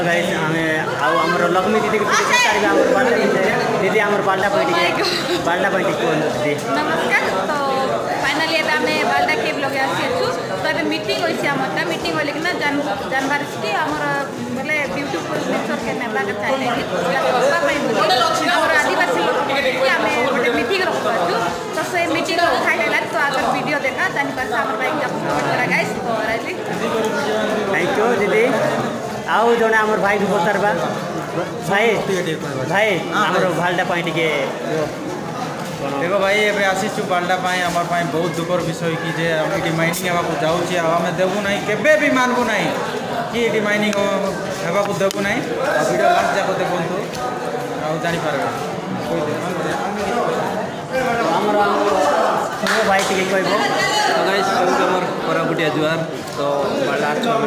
Hello guys आमे आउ हमर लक्ष्मी दीदी के पचारि हमर बाल्टा दीदी हमर बाल्टा पैटी को दीदी नमस्कार। तो फाइनली एटा में बाल्टा के ब्लॉग आसी छु। तो अबे मीटिंग होइसी हमरटा मीटिंग होले कि ना जानवर की हमर बोले ब्यूटीफुल नेचर के नेबा के चाहिए कि पूरा पई बोली हमर आदिवासी लोग के हमें गोटे मीटिंग रखबा छु। तो से मीटिंग उठाई लेला तो अगर वीडियो देखा जानि पास हमर भाई के सपोर्ट करा गाइस। तो राजी थैंक यू दीदी आउ जने हमर भाई को पचारबा भाई हमर बाल्टा पैटी के देखो भाई एबे आसीचु बाल्टा पाए हमर पाए बहुत दुखर विषय कि जे हम इटी माइनिंग हेबा को जाउची आ हमें देबु नहीं केबे भी मानबु नहीं कि इटी माइनिंग हेबा को देबु नहीं वीडियो लास्ट जाको देखंतु आ जानि पारबे कोई दे हमर भाई के कहबो तो गाइस हमर कोरापुटिया जुआर तो बाल्टा